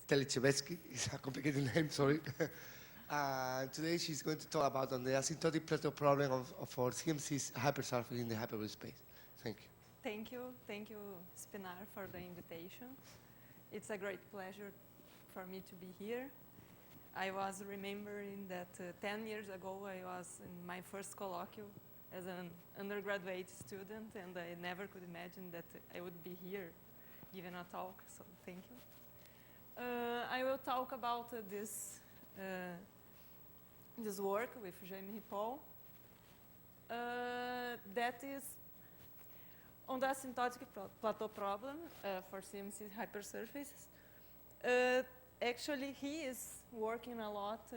Telichevesky. It's a complicated name, sorry. Today she's going to talk about on the asymptotic Plateau problem for CMC's hypersurface in the hyperbolic space. Thank you. Thank you, Spinar, for the invitation. It's a great pleasure for me to be here. I was remembering that 10 years ago I was in my first colloquio as an undergraduate student, and I never could imagine that I would be here giving a talk, so thank you. I will talk about this work with Jamie Paul that is on the asymptotic plateau problem for CMC hypersurfaces. Actually, he is working a lot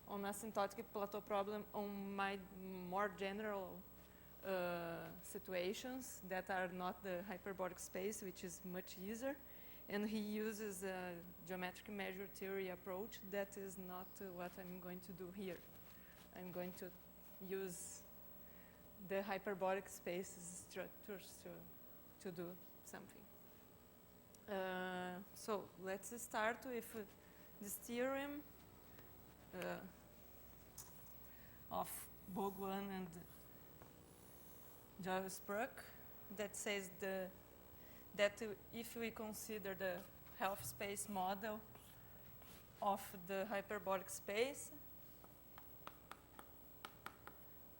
on asymptotic plateau problem on my more general situations that are not the hyperbolic space, which is much easier. And he uses a geometric measure theory approach that is not what I'm going to do here. I'm going to use the hyperbolic spaces structures to do something. So let's start with this theorem of Bogwan and Joyce-Bruck that says that if we consider the half space model of the hyperbolic space,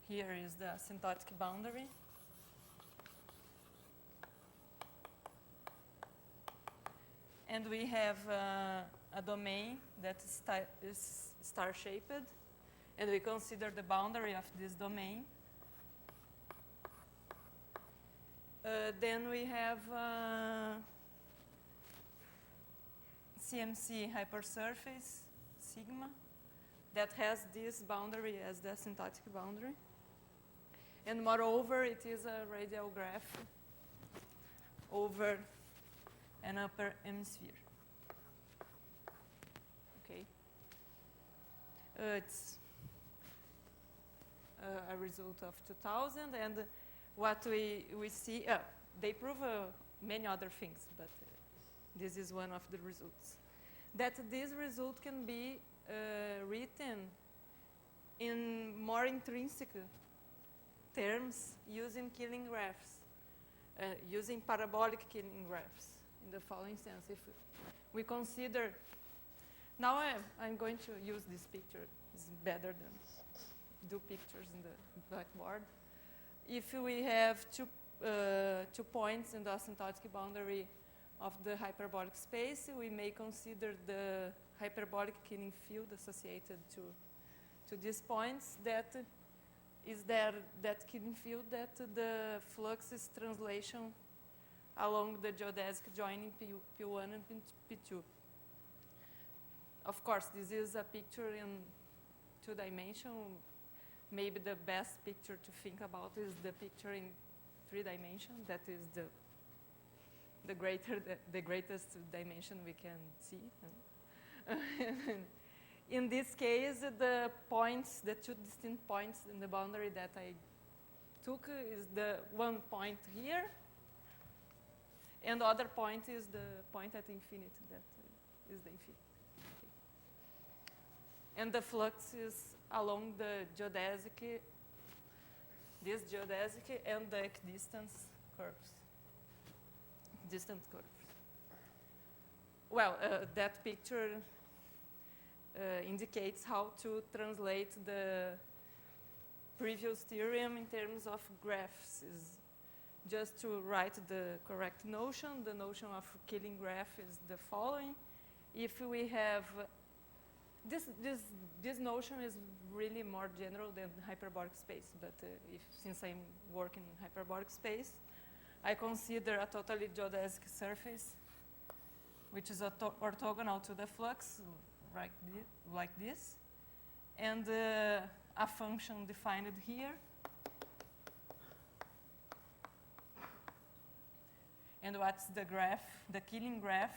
here is the asymptotic boundary. And we have a domain that is star-shaped, and we consider the boundary of this domain. Then we have CMC hypersurface, sigma, that has this boundary as the asymptotic boundary. And moreover, it is a radial graph over an upper hemisphere. Okay. It's a result of 2000, and what we see, they prove many other things, but this is one of the results. That this result can be written in more intrinsic terms using Killing graphs, using parabolic Killing graphs. In the following sense, if we consider, now I'm going to use this picture. It's better than do pictures in the blackboard. If we have two points in the asymptotic boundary of the hyperbolic space, we may consider the hyperbolic Killing field associated to these points. That is that Killing field that the flux is translation along the geodesic joining P1 and P2. Of course, this is a picture in 2 dimensions. Maybe the best picture to think about is the picture in 3 dimensions. That is the greatest dimension we can see. In this case, the points, the 2 distinct points in the boundary that I took is the one point here, and the other point is the point at infinity, that is the infinity. Okay. And the flux is along the geodesic, this geodesic, and the equidistance curves, distant curves. Well, that picture indicates how to translate the previous theorem in terms of graphs. Is just to write the correct notion. The notion of Killing graph is the following. If we have this notion is really more general than hyperbolic space, but since I'm working in hyperbolic space, I consider a totally geodesic surface, which is orthogonal to the flux, like this, and a function defined here. And what's the graph? The Killing graph.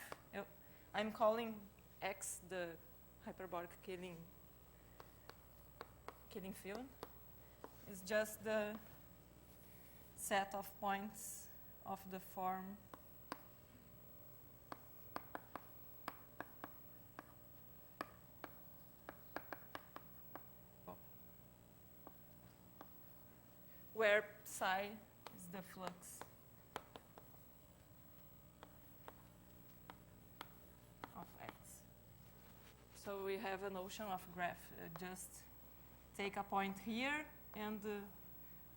I'm calling X the hyperbolic Killing field. It's just the set of points of the form where psi is the flux of x. So we have a notion of graph. Just take a point here and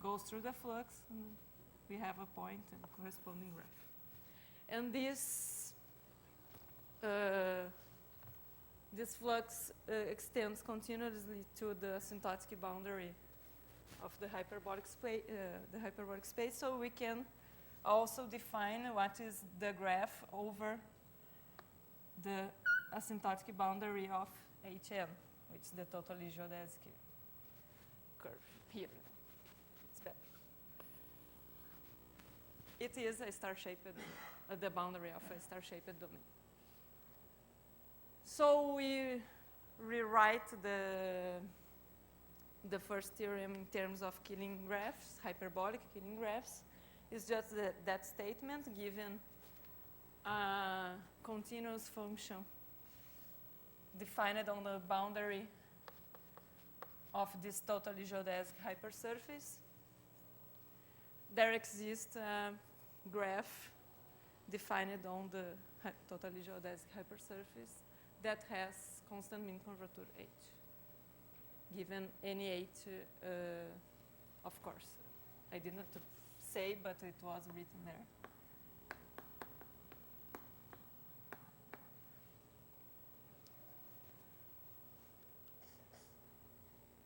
goes through the flux, and we have a point and corresponding graph. And this flux extends continuously to the asymptotic boundary of the hyperbolic space. So we can also define what is the graph over the asymptotic boundary of Hn, which is the totally geodesic curve here. It's better. It is a star-shaped, the boundary of a star-shaped domain. So we rewrite the first theorem in terms of Killing graphs, hyperbolic Killing graphs. It's just that statement given a continuous function defined on the boundary of this totally geodesic hypersurface. There exists a graph defined on the totally geodesic hypersurface that has constant mean curvature h, given any h, of course. I did not say, but it was written there.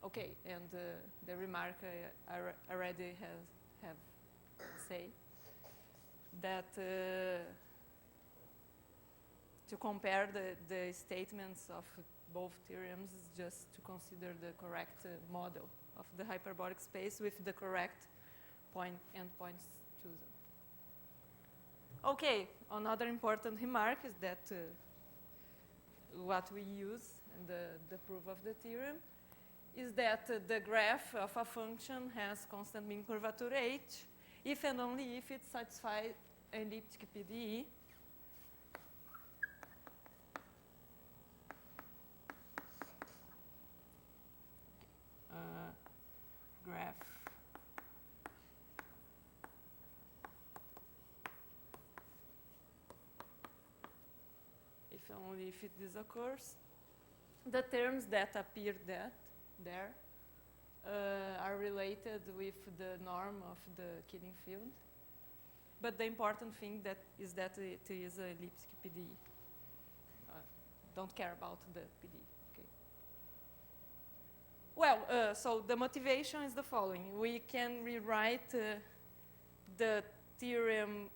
Okay, and the remark I already have said that to compare the statements of both theorems is just to consider the correct model of the hyperbolic space with the correct endpoints chosen. Okay, another important remark is that what we use in the proof of the theorem is that the graph of a function has constant mean curvature h if and only if it satisfies elliptic PDE. Graph if only if this occurs. The terms that appear there are related with the norm of the Killing field. But the important thing is that it is an elliptic PDE. Don't care about the PDE. Okay. Well, so the motivation is the following. We can rewrite the theorem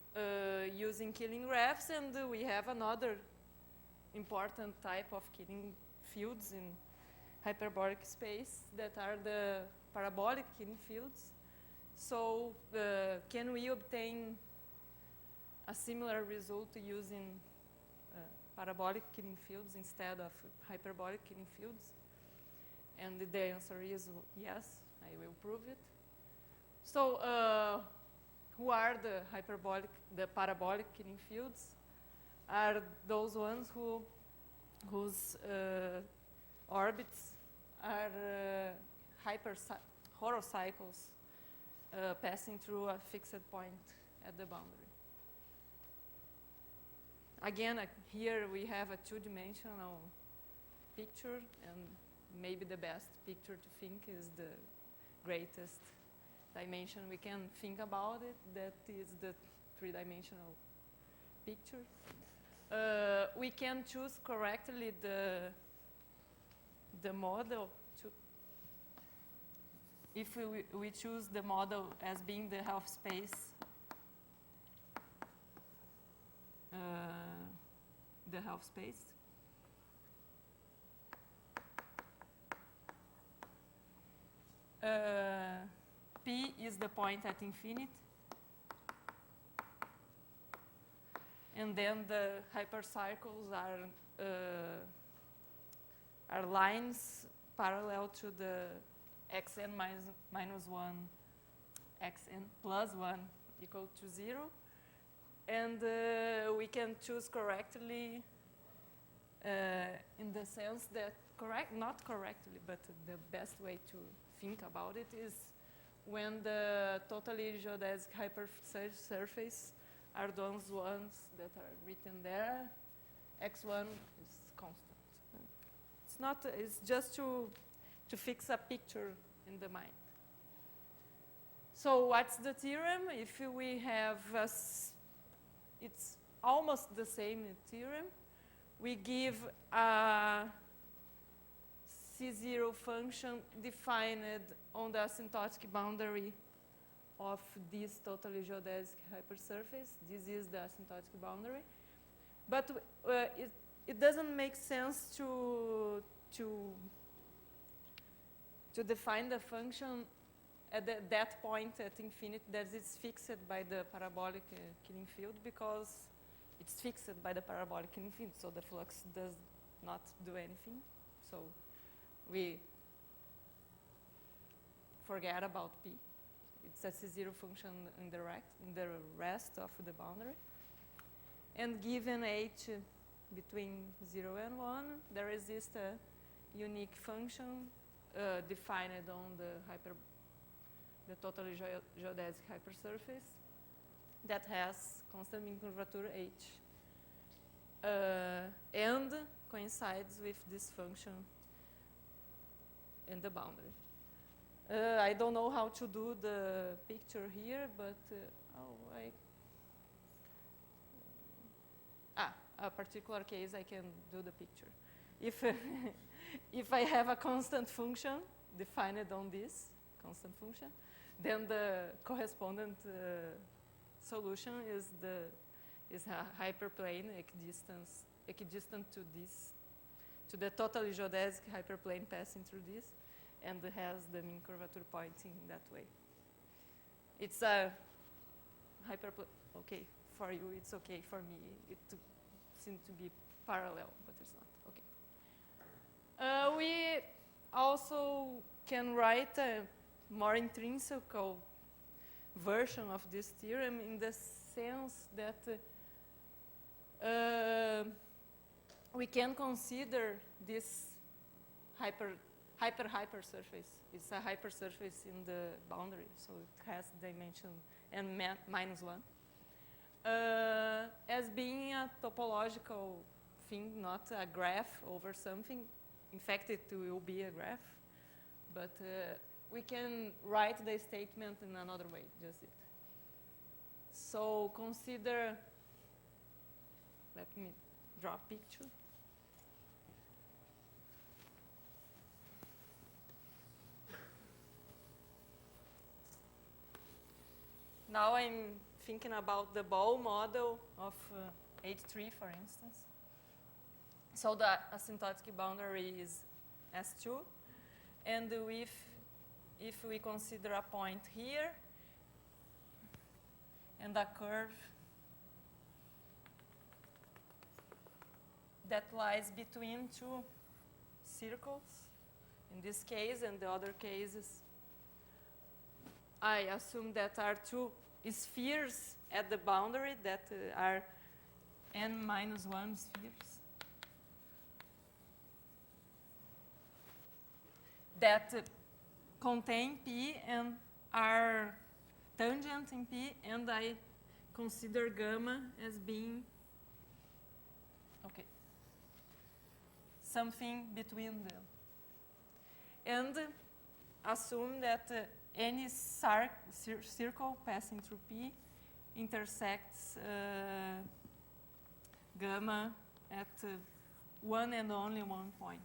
using Killing graphs, and we have another important type of Killing fields in hyperbolic space that are the parabolic Killing fields. So can we obtain a similar result using parabolic Killing fields instead of hyperbolic Killing fields? And the answer is yes, I will prove it. So who are the parabolic Killing fields? Are those ones whose orbits are horocycles passing through a fixed point at the boundary. Again, here we have a two-dimensional picture, and maybe the best picture to think is the greatest dimension we can think about it. That is the three-dimensional picture. We can choose correctly the model. If we choose the model as being the half space, P is the point at infinity, and then the hypercircles are lines parallel to the xn minus 1, xn plus 1 equal to 0. And we can choose correctly in the sense that not correctly, but the best way to think about it is when the totally geodesic hypersurface are those ones that are written there, x1 is constant. It's not, it's just to fix a picture in the mind. So what's the theorem? If we have, it's almost the same theorem. We give a C0 function defined on the asymptotic boundary of this totally geodesic hypersurface. This is the asymptotic boundary. But it doesn't make sense to define the function at that point at infinity that is fixed by the parabolic killing field, because it's fixed by the parabolic killing field, so the flux does not do anything. So we forget about P. It's a C0 function in the rest of the boundary. And given H between 0 and 1, there exists a unique function defined on the totally geodesic hypersurface that has constant mean curvature H and coincides with this function in the boundary. I don't know how to do the picture here, but a particular case I can do the picture. If I have a constant function defined on this constant function, then the correspondent solution is a hyperplane equidistant to the totally geodesic hyperplane passing through this, and has the mean curvature pointing that way. It's a hyperplane. Okay, for you it's okay. For me, it seems to be parallel, but it's not. Okay. We also can write a more intrinsic version of this theorem in the sense that we can consider this hypersurface. It's a hypersurface in the boundary, so it has dimension n minus 1. As being a topological thing, not a graph over something. In fact, it will be a graph, but we can write the statement in another way, just it. So consider, let me draw a picture. Now I'm thinking about the ball model of H3, for instance. So the asymptotic boundary is S2, and if we consider a point here and a curve that lies between two circles, in this case and the other cases, I assume that are two spheres at the boundary that are n minus 1 spheres that contain P and are tangent in P, and I consider gamma as being something between them, and assume that any circle passing through P intersects gamma at one and only one point.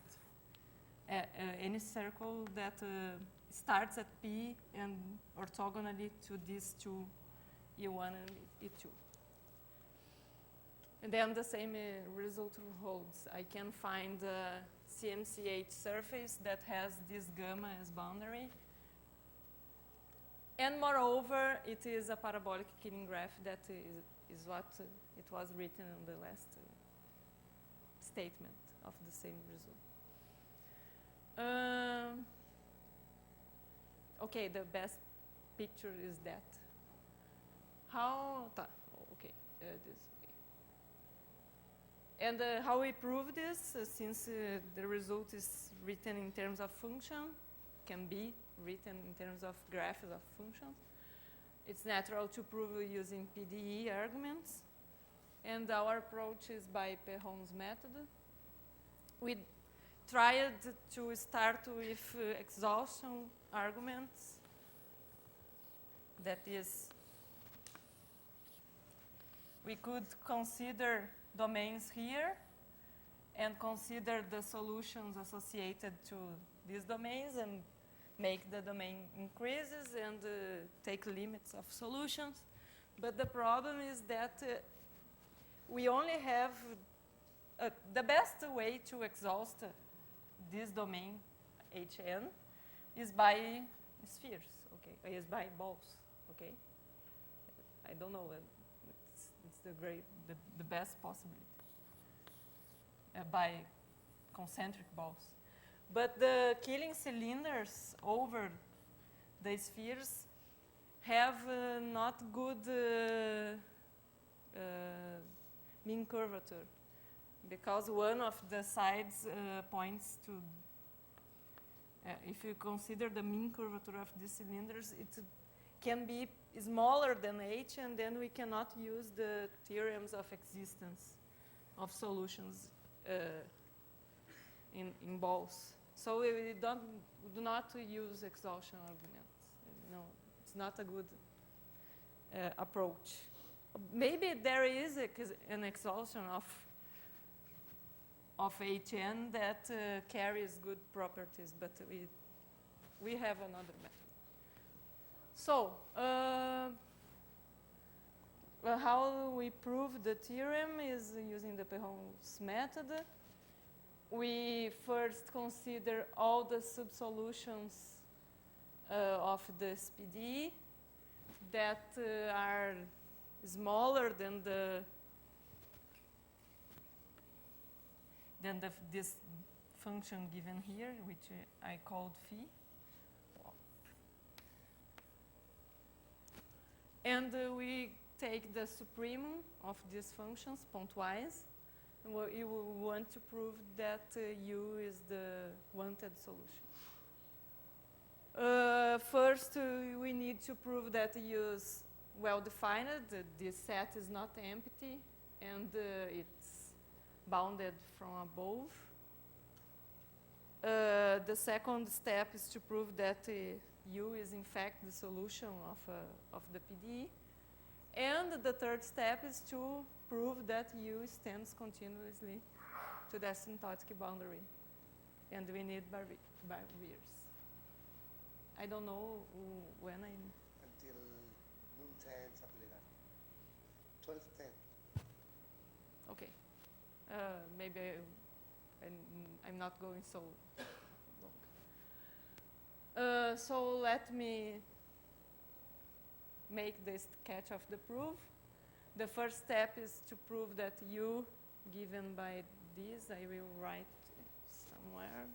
Any circle that starts at P and orthogonally to these two, E1 and E2. And then the same result holds. I can find a CMCH surface that has this gamma as boundary. And moreover, it is a parabolic killing graph. That is what it was written in the last statement of the same result. Okay, the best picture is that. How? Okay, this. And how we prove this, since the result is written in terms of function, can be written in terms of graphs of functions. It's natural to prove using PDE arguments. And our approach is by Perron's method. We tried to start with exhaustion arguments. That is, we could consider domains here and consider the solutions associated to these domains and make the domain increases and take limits of solutions. But the problem is that we only have the best way to exhaust this domain Hn is by spheres, okay? Is by balls, okay? I don't know. It's the best possibility by concentric balls. But the Killing cylinders over the spheres have not good mean curvature, because one of the sides points to, if you consider the mean curvature of these cylinders, it can be smaller than H, and then we cannot use the theorems of existence of solutions in balls. So we do not use exhaustion arguments. No, it's not a good approach. Maybe there is an exhaustion of Hn that carries good properties, but we have another method. So, how we prove the theorem is using the Perron's method. We first consider all the subsolutions of the SPD that are smaller than this function given here, which I called phi. And we take the supremum of these functions pointwise. And we want to prove that U is the wanted solution. First, we need to prove that U is well-defined. This set is not empty, and it's bounded from above. The second step is to prove that U is in fact the solution of the PDE. And the third step is to prove that U extends continuously to the asymptotic boundary. And we need barriers. I don't know when I'm... Until noon 10, something like that. 12:10. Okay. Maybe I'm not going so long. So let me make the sketch of the proof. The first step is to prove that U given by this. I will write it somewhere.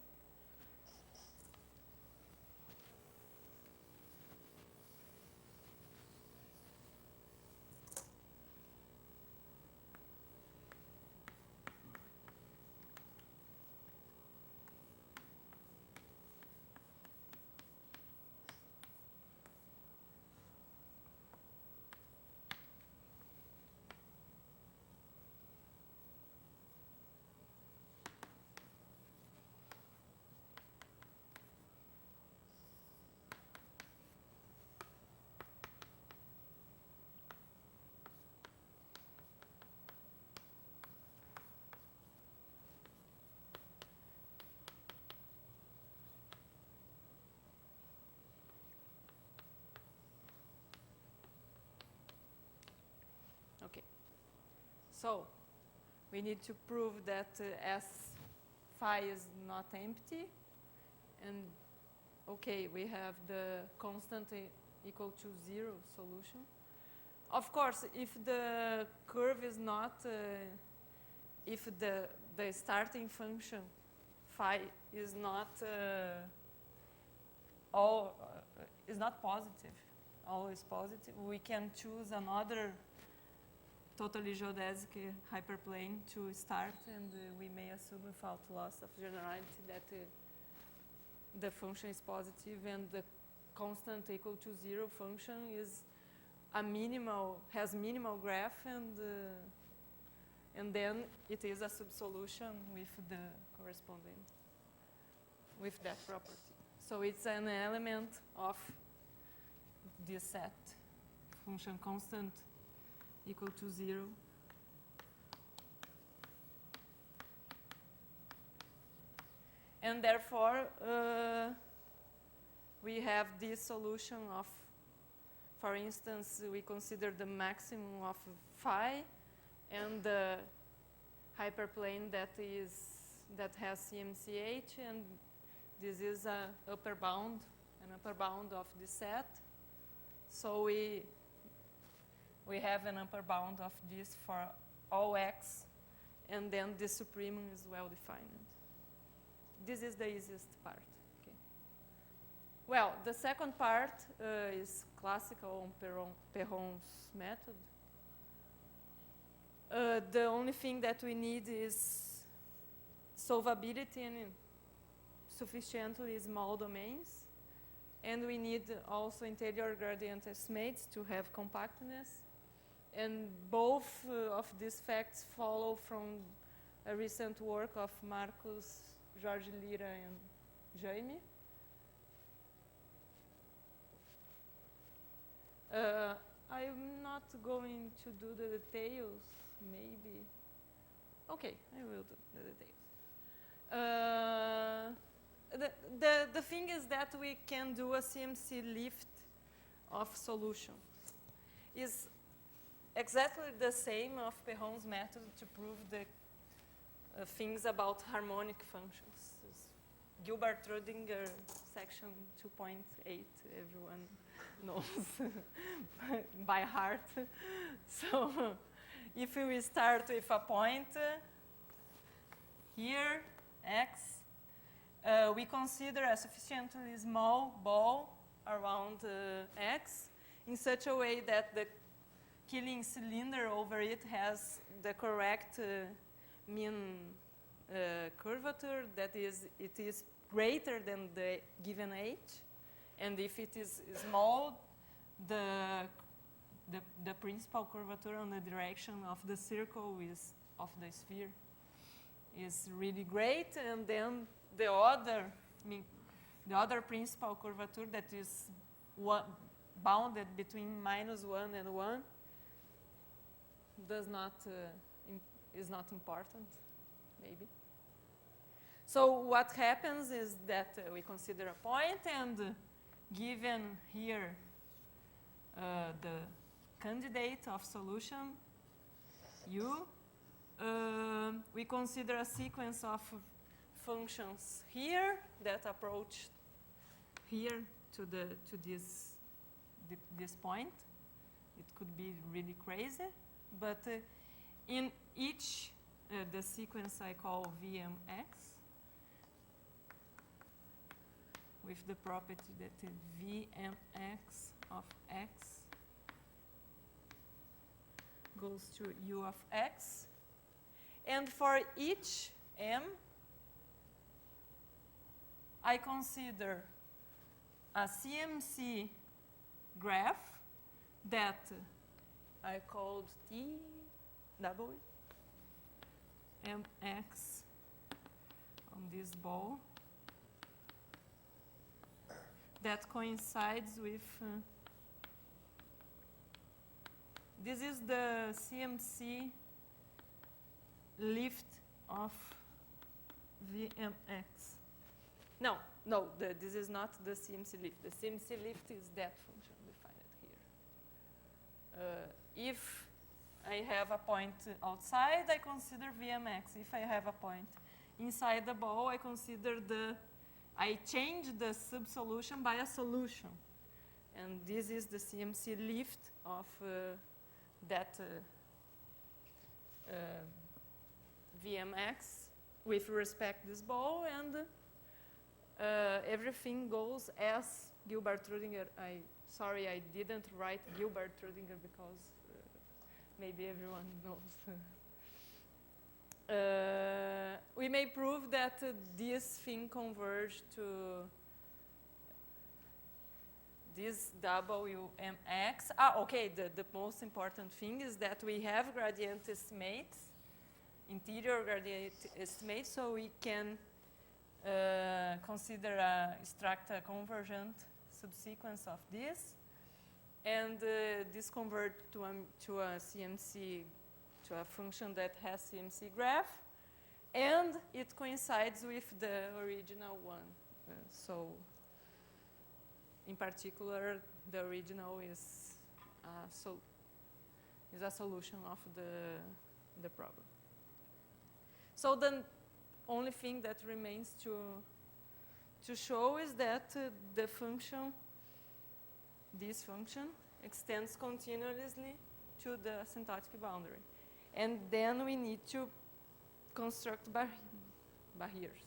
Okay. So we need to prove that S phi is not empty. And okay, we have the constant equal to 0 solution. Of course, if the curve is not, if the starting function phi is not is not positive, always positive, we can choose another totally geodesic hyperplane to start, and we may assume without loss of generality that the function is positive and the constant equal to 0 function is has minimal graph, and then it is a subsolution with the corresponding, with that property. So it's an element of this set, function constant equal to 0. And therefore, we have this solution of, for instance, we consider the maximum of phi and the hyperplane that has CMCH, and this is an upper bound of the set. So we have an upper bound of this for all x, and then the supremum is well defined. This is the easiest part. Okay. Well, the second part is classical on Perron's method. The only thing that we need is solvability in sufficiently small domains. And we need also interior gradient estimates to have compactness. And both of these facts follow from a recent work of Marcos, Jorge Lira, and Jaime. I'm not going to do the details, maybe. Okay, I will do the details. The thing is that we can do a CMC lift of solution. Is exactly the same of Perron's method to prove the things about harmonic functions. It's Gilbert-Rödinger section 2.8, everyone knows by heart. So if we start with a point here, x, we consider a sufficiently small ball around x in such a way that the Killing cylinder over it has the correct mean curvature, that is, it is greater than the given h, and if it is small, the principal curvature on the direction of the circle of the sphere is really great, and then the other principal curvature that is bounded between -1 and 1 is not important, maybe. So what happens is that we consider a point, and given here the candidate of solution u, we consider a sequence of functions here that approach here to this point. It could be really crazy, but in each the sequence I call Vmx, with the property that Vmx of x goes to u of x, and for each m, I consider a CMC graph that I called T double mx on this ball that coincides with this is the CMC lift of Vmx. No, this is not the CMC lift. The CMC lift is that function defined here. If I have a point outside, I consider Vmx. If I have a point inside the ball, I change the subsolution by a solution. And this is the CMC lift of that Vmx with respect to this ball, and everything goes as Gilbert-Rödinger. Sorry, I didn't write Gilbert-Rödinger because maybe everyone knows. We may prove that this thing converges to this WMX. Okay, the most important thing is that we have gradient estimates, interior gradient estimates, so we can consider extract a convergent subsequence of this, and this convert to a CMC, to a function that has CMC graph, and it coincides with the original one. So, in particular, the original is a solution of the problem. So the only thing that remains to show is that the function, this function, extends continuously to the asymptotic boundary. And then we need to construct barriers.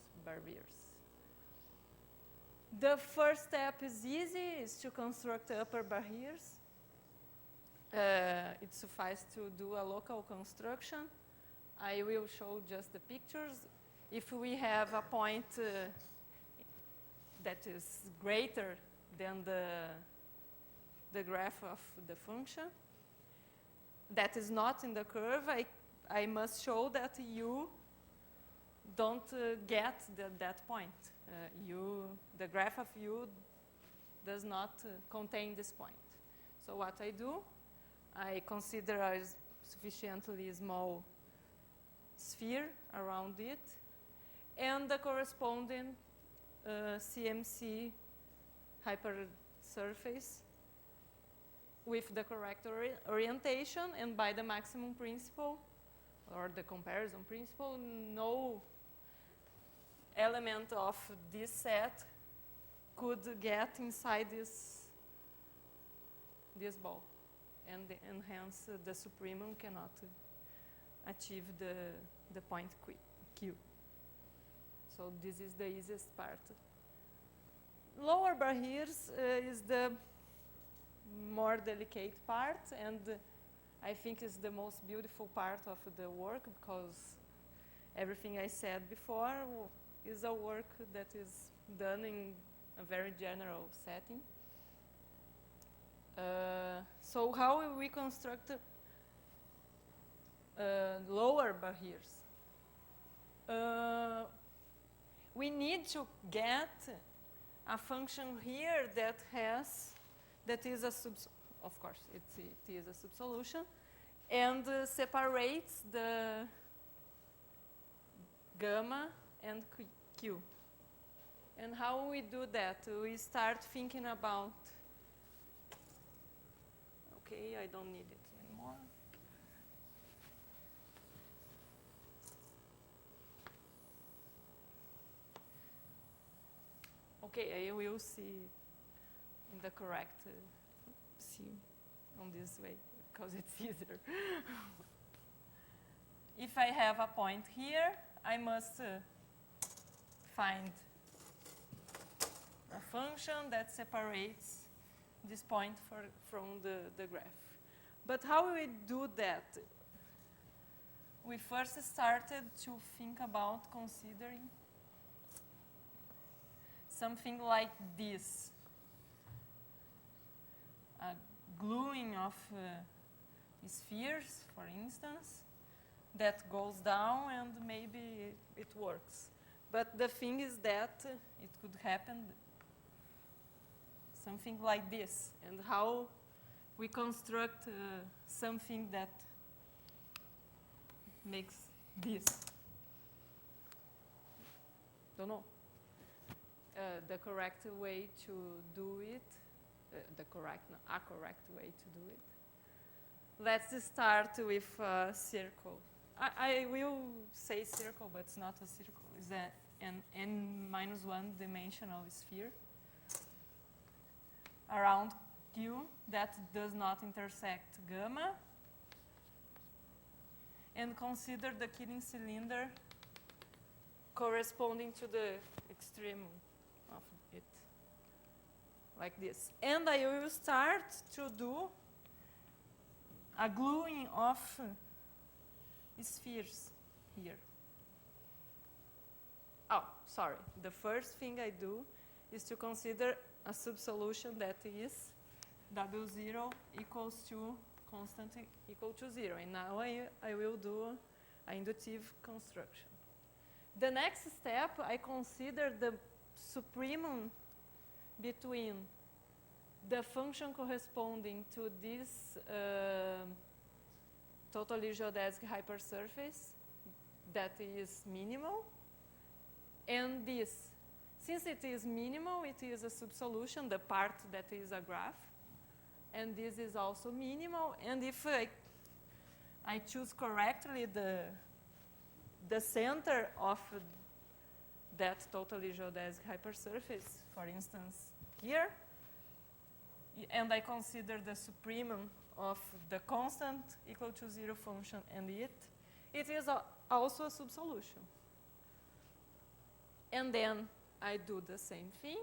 The first step is easy, is to construct upper barriers. It suffices to do a local construction. I will show just the pictures. If we have a point that is greater than the graph of the function, that is not in the curve, I must show that you don't get that point. The graph of U does not contain this point. So what I do, I consider a sufficiently small sphere around it, and the corresponding CMC hypersurface with the correct orientation, and by the maximum principle, or the comparison principle, no element of this set could get inside this ball, and hence the supremum cannot achieve the point Q. So this is the easiest part. Lower barriers is the more delicate part, and I think is the most beautiful part of the work, because everything I said before is a work that is done in a very general setting. So how will we construct lower barriers? We need to get a function here that is a of course it is a subsolution, and separates the gamma and Q. And how we do that? We start thinking about, okay, I don't need it anymore. Okay, I will see in the correct, see on this way, because it's easier. If I have a point here, I must find a function that separates this point from the graph. But how we do that? We first started to think about considering something like this. A gluing of spheres, for instance, that goes down, and maybe it works. But the thing is that it could happen something like this, and how we construct something that makes this. Don't know. The correct way to do it, a correct way to do it. Let's start with a circle. I will say circle, but it's not a circle. It's an n-1 dimensional sphere around Q that does not intersect gamma. And consider the Killing cylinder corresponding to the extreme of it, like this. And I will start to do a gluing of spheres here. Oh, sorry. The first thing I do is to consider a subsolution that is W0 equals to constant equal to 0. And now I will do an inductive construction. The next step, I consider the supremum between the function corresponding to this totally geodesic hypersurface that is minimal, and this. Since it is minimal, it is a subsolution, the part that is a graph, and this is also minimal. And if I choose correctly the center of that totally geodesic hypersurface, for instance, here, and I consider the supremum of the constant equal to 0 function and it is also a subsolution. And then I do the same thing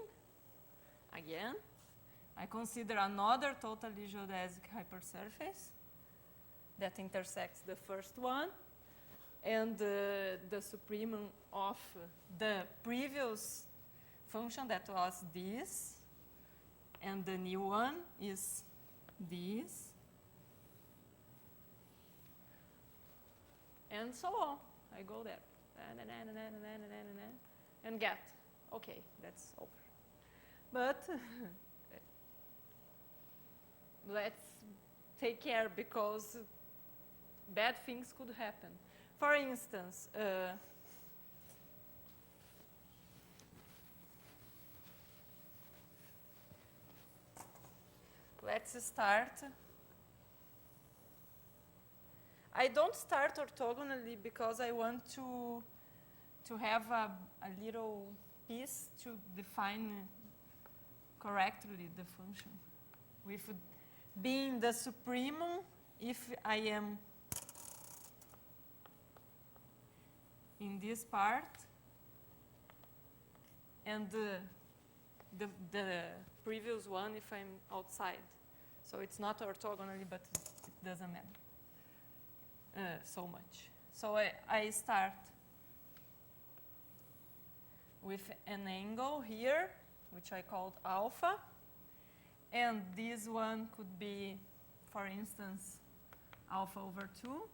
again. I consider another totally geodesic hypersurface that intersects the first one, and the supremum of the previous function that was this, and the new one is this, and so on. I go there, and get. Okay, that's over. But let's take care, because bad things could happen. For instance, let's start. I don't start orthogonally because I want to have a little piece to define correctly the function. With being the supremum, if I am in this part, and the previous one if I'm outside. So it's not orthogonally, but it doesn't matter so much. So I start with an angle here, which I called alpha. And this one could be, for instance, alpha over 2.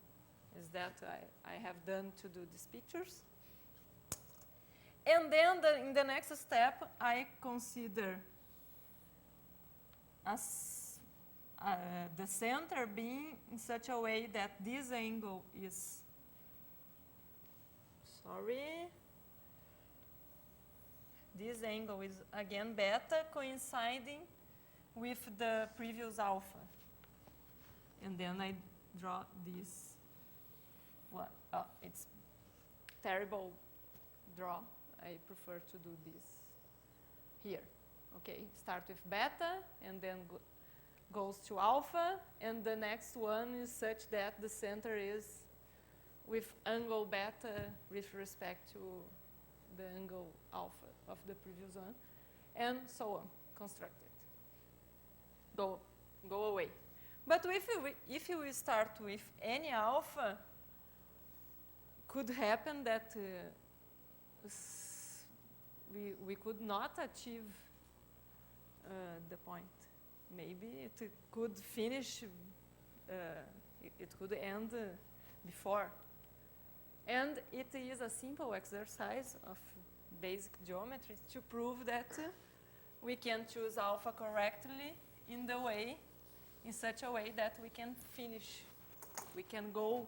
Is that I have done to do these pictures. And then in the next step, I consider the center being in such a way that this angle is, this angle is again beta, coinciding with the previous alpha. And then I draw this. Well, it's terrible draw. I prefer to do this here. Okay, start with beta and then goes to alpha, and the next one is such that the center is with angle beta with respect to the angle alpha of the previous one, and so on, constructed. Go away. But if we start with any alpha, could happen that we could not achieve the point. Maybe it could finish, it could end before. And it is a simple exercise of basic geometry to prove that we can choose alpha correctly in such a way that we can finish. We can go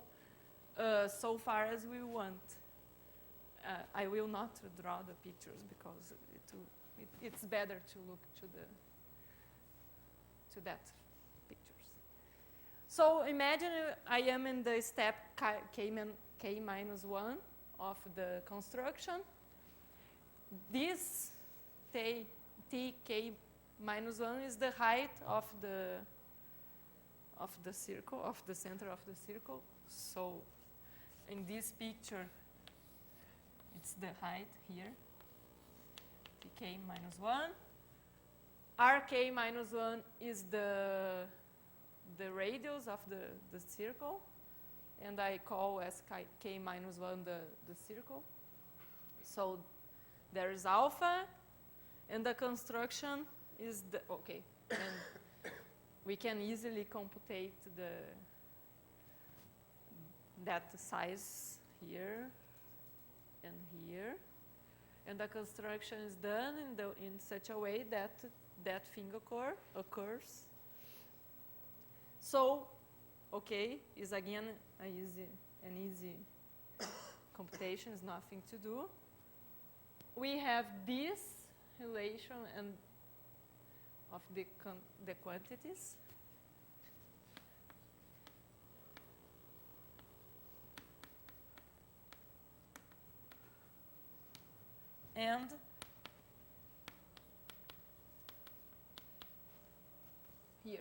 so far as we want. I will not draw the pictures because it's better to look to that pictures. So imagine I am in the step k minus 1 of the construction. This tk minus 1 is the height of the circle, of the center of the circle. So in this picture, it's the height here, tk minus 1. Rk minus 1 is the radius of the circle, and I call as k minus 1 the circle. So there is alpha, and the construction is the, okay, and we can easily computate that size here and here. And the construction is done in such a way that that thing occurs. So, okay, is again an easy computation, is nothing to do. We have this relation and of the quantities. And here,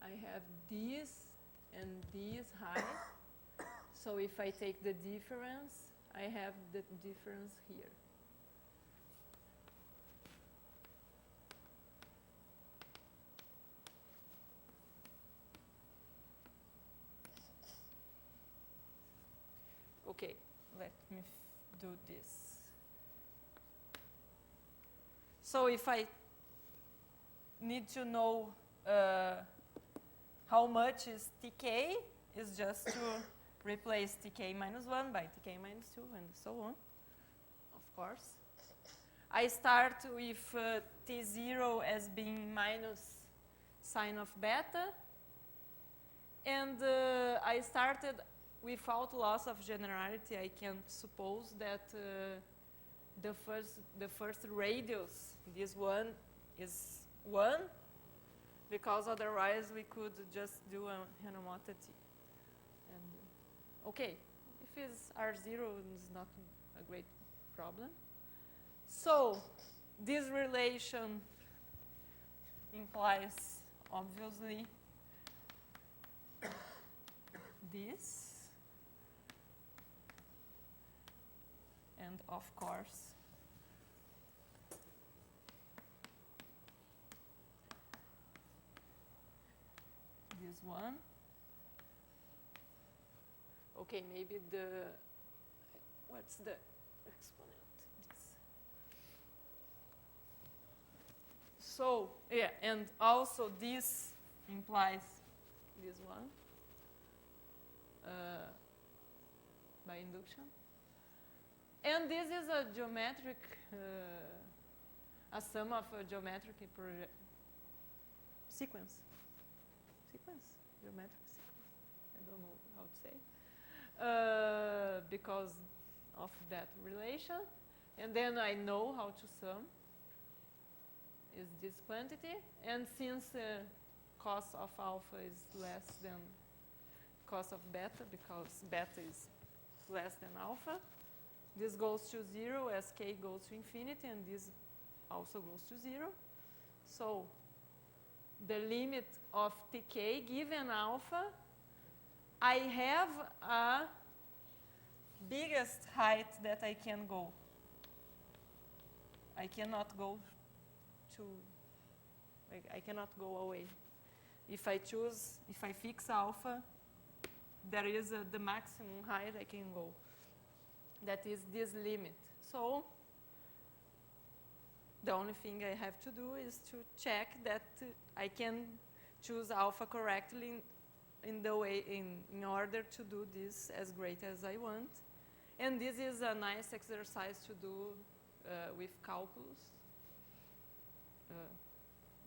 I have this and this height. So if I take the difference, I have the difference here. Okay, let me do this. So if I need to know how much is tk, is just to replace tk minus 1 by tk minus 2 and so on, of course. I start with t0 as being minus sine of beta, and I started without loss of generality. I can suppose that the first radius, this one, is 1, because otherwise we could just do a homotopy. And okay, if it's R0, it's not a great problem. So this relation implies, obviously, this. And of course, this one. Okay, maybe what's the exponent? This. So, yeah, and also this implies this one by induction. And this is a geometric, a sum of a geometric sequence. Geometric sequence. I don't know how to say. Because of that relation. And then I know how to sum is this quantity. And since cos of alpha is less than cos of beta, because beta is less than alpha, this goes to 0 as k goes to infinity, and this also goes to 0. So the limit of tk given alpha, I have a biggest height that I can go. I cannot go to, I cannot go away. If I fix alpha, there is the maximum height I can go. That is this limit. So the only thing I have to do is to check that I can choose alpha correctly in order to do this as great as I want. And this is a nice exercise to do with calculus.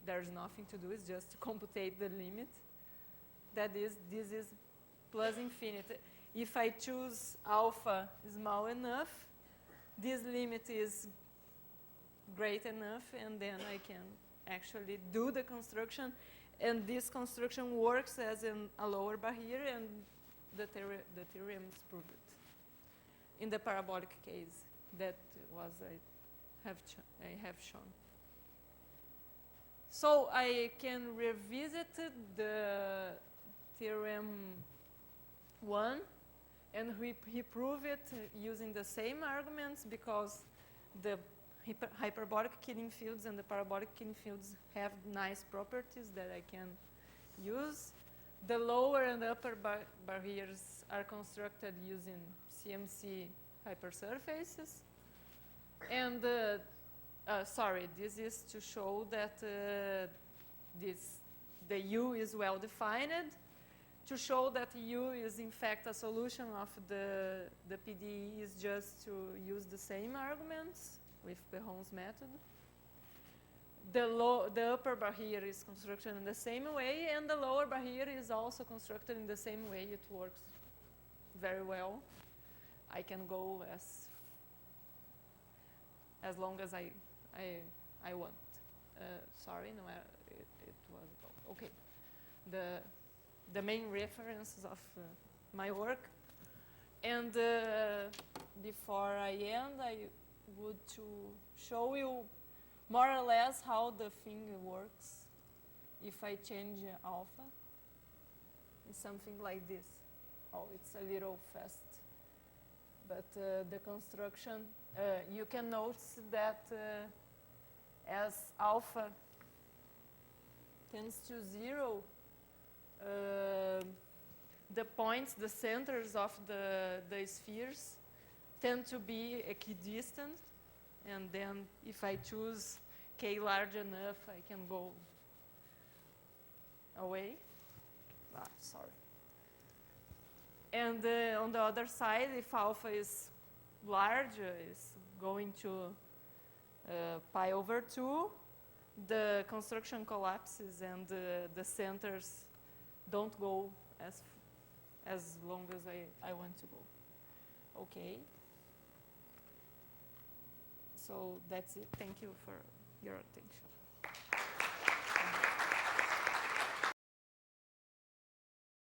There's nothing to do, it's just to computate the limit. That is, this is plus infinity. If I choose alpha small enough, this limit is great enough, and then I can actually do the construction. And this construction works as a lower barrier, and the theorem is proved. In the parabolic case, that was I have shown. So I can revisit the theorem 1, and he proved it using the same arguments, because the hyperbolic Killing fields and the parabolic Killing fields have nice properties that I can use. The lower and upper barriers are constructed using CMC hypersurfaces. And sorry, this is to show that the U is well defined, to show that U is in fact a solution of the PDE is just to use the same arguments with Perron's method. The upper barrier is constructed in the same way, and the lower barrier is also constructed in the same way. It works very well. I can go as long as I want. Sorry, no, it was okay. The main references of my work, and before I end, I would to show you more or less how the thing works if I change alpha. It's something like this. Oh, it's a little fast. But the construction, you can notice that as alpha tends to 0, the points, the centers of the spheres tend to be equidistant. And then if I choose k large enough, I can go away. Sorry. And on the other side, if alpha is large, is going to pi over 2, the construction collapses and the centers don't go as long as I want to go. Okay. So that's it. Thank you for your attention.